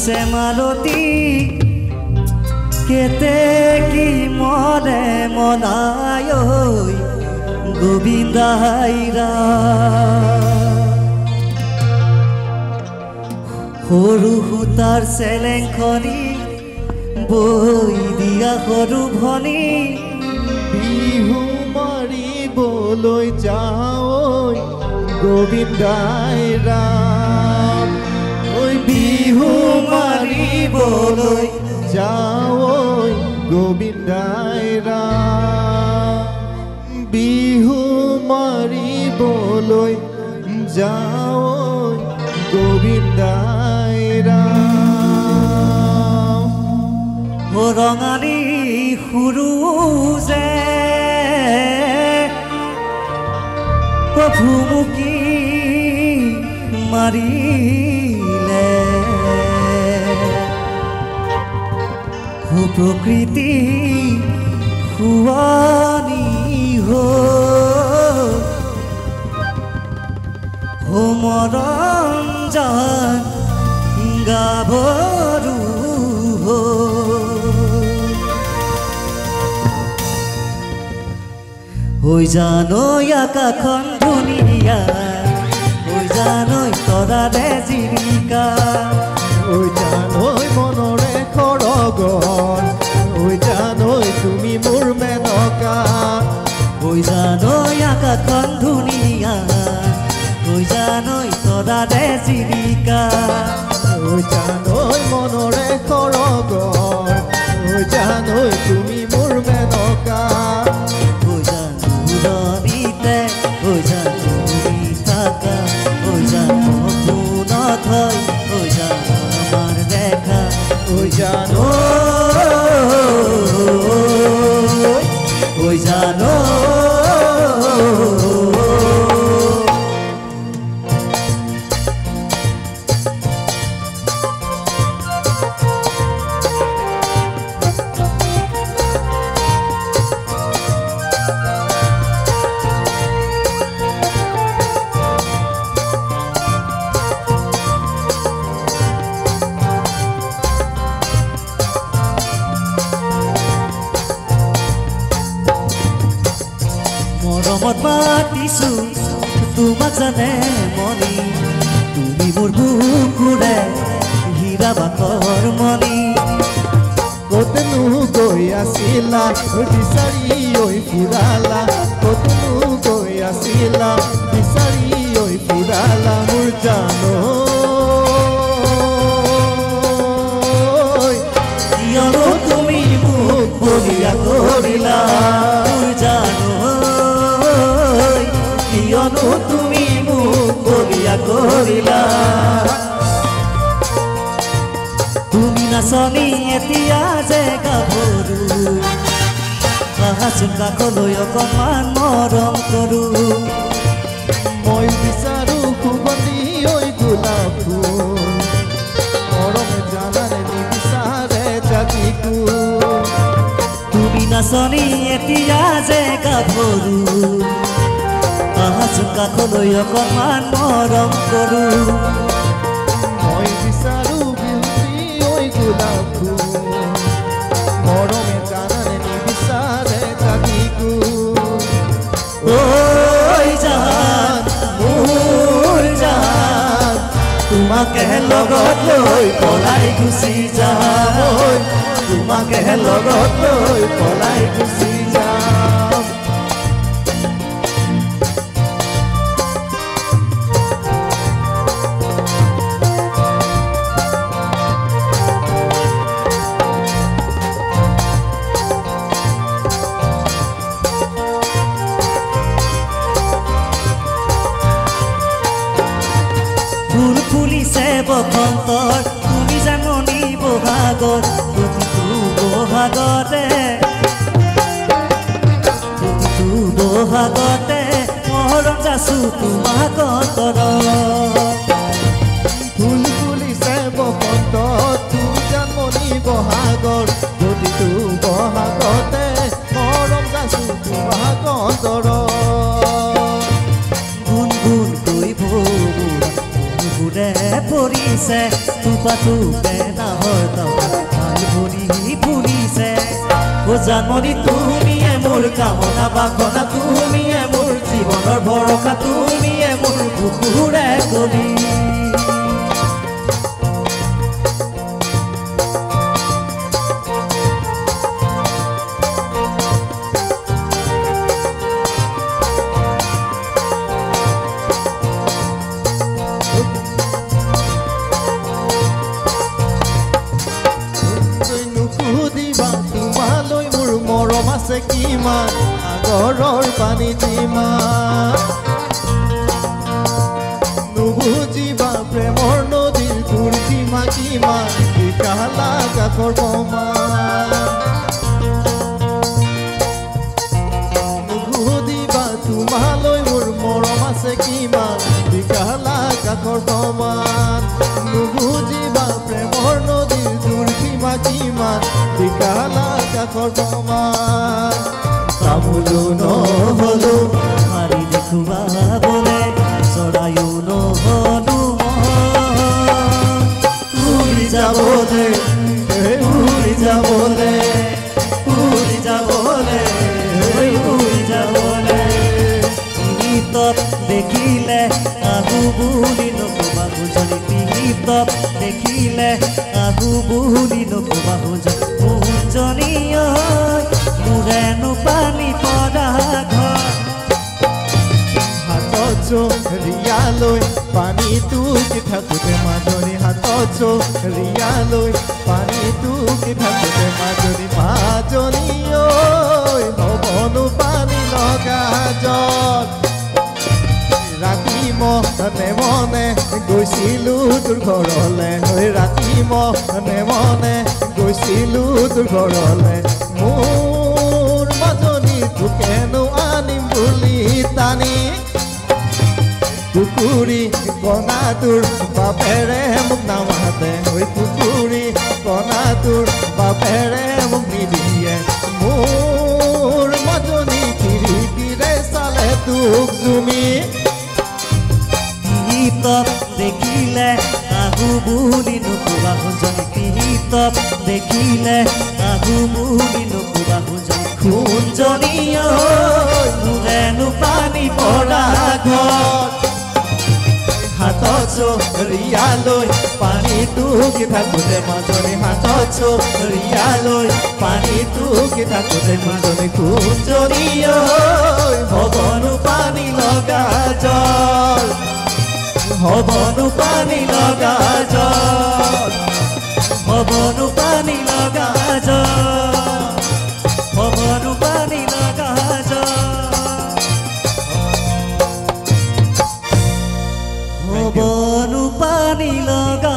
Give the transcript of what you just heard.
বহিছে মালতী কেতে কি মনে মনায় গোবিন্দাইৰা সৰু সূতাৰ চেলেংখনি বৈ দিয়া সৰু ভনী বিহু মাৰিবলৈ যাওঁ গোবিন্দাই ৰাম ঐ বিহু মাৰিবলৈ যাওঁ গোবিন্দাই ৰাম বিহু মাৰিবলৈ যাওঁ গোবিন্দাই ৰাম ৰঙালী সুৰুজে ভুমুকি মাৰিলে প্ৰকৃতি শুৱনি মৰঞ্জন গাভৰু হৈ জানৈ আকাশখন ধুনীয়া হৈ জানৈ তৰাৰে জীৱিকা ঐ জানৈ মনৰে খৰগন ঐ জানৈ তুমি মোৰ মেনকা ঐ জানৈ আকাশখন ধুনীয়া ঐ জানৈ তৰাৰে জীৱিকা ঐ জানৈ মনৰে খৰগন ঐ জানৈ তুমি মোৰ মেনকা ঐ জানো ৰণীতে ঐ জানো থাকা ঐ জানো কোনত হয় ঐ জানো আমাৰ দেখা ঐ জানো ঐ জানো মৰমত মাতিছো তোমাক জানে মনি তুমি মোৰ বুকুৰে হীৰা বাকৰ মনি কতনো গৈ আছিলা বিচাৰি ঐ ফুৰালা কতনো গৈ আছিলা বিচাৰি ঐ ফুৰালা মোৰ জানৈ কিয়নো তুমি মোক বলিয়া কৰিলা মোৰ জানৈ কিয়নো তুমি মোক বলিয়া কৰিলা তুমি নাচনি এতিয়া যে গাভৰু আহাচোন কাষলৈ অকণমান মৰম কৰোঁ মই বিচাৰো সুগন্ধি ঐ গোলাপ ফুল মৰমে জানানে নিবিচাৰে জাতিকো তুমি নাচনি এতিয়া যে গাভৰু আহাচোন কাষলৈ অকণমান মৰম কৰোঁ মই বিচাৰো বিহুতি ঐ গোলাপ ফুল মৰমে জানানে নিবিচাৰে জাতিকো ঐ জান মোৰ জান তোমাকে লগত লৈ পলাই গুচি যাম তোমাকে লগত লৈ পলাই গুচি যাম ফুল ফুলিছে বসন্তৰ তুমি জাননি বহাগত প্ৰতিটো বহাগতে মৰম যাচো তোমাক অন্তৰত ফুল ফুলিছে বসন্ত তুমি জানমনি বহাগৰ প্ৰতিটো বহাগতে মৰম যাচো তোমাক অন্তৰত গুণগুণ কৈ ভোৰে পৰিছে খোপাটো বেনাহৰ তলত ভাল ভৰি ফুলিছে ও জানমণি তুমিয়ে মোৰ কামনা বাসনা তুমিয়ে মোৰ জীৱনৰ ভৰসা তুমিয়ে মোৰ বুকুৰে কলি কিমান আগৰৰ পানী যিমান নুবুজিবা প্ৰেমৰ নদীৰ দূৰ সীমা কিমান বিকালা কাষৰ সমান নুবুজিবা তোমালৈ মোৰ মৰম আছে কিমান বিকালা কাষৰ সমান নুবুজিবা প্ৰেমৰ নদীৰ দূৰ সীমা কিমান বিকালা কাষৰ সমান তামোলো নহলো মাৰি দেখুৱাবলে চৰায়ো নহলো উৰি যাবলে উৰি যাবলে উৰি যাবলে উৰি যাবলে পিহিতত দেখিলে আহু বুলি নকবা হুজনি পিহিতত দেখিলে আহু বুলি নকবা হুজনি মুঞ্জনী মোৰেনো পানী পৰা ঘৰ হাতত চৰিয়ালৈ পানীটো কি থাকোঁতে মাজনী হাতত চৰিয়ালৈ পানীটো কি থাকোঁতে মাজনী মাজনী ঐ হ'বনো পানী লগা জল ৰাতি মনে মনে গৈছিলোঁ তোৰ ঘৰলে ৰাতি মনে মনে গৈছিলোঁ তোৰ ঘৰলে মোৰ মাজনী তোকেনো আনিম বুলি টানি কুকুৰী কণাটোৰ বাপেৰে মোক নামাতে কুকুৰী কণাটোৰ বাপেৰে মোক নিদিয়ে মোৰ মাজনী খিৰিকীৰে চালে তোক জুমি পিহিতত দেখিলে আহু বুলি নকবা হুজনি পিহিতত দেখিলে আহু বুলি নকবা হুজনি খুঞ্জনী মোৰেনো পানী পৰা ঘৰ হাতত চৰিয়ালৈ পানীটো কি থাকোঁতে মাজনী হাতত চৰিয়ালৈ পানীটো কি থাকোঁতে মাজনী খুঞ্জনী হ'বনো পানী লগা জল হ'বনো পানী লগা জল হ'বনো পানী লগা জল হ'বনো পানী লগা জল হ'বনো পানী লগা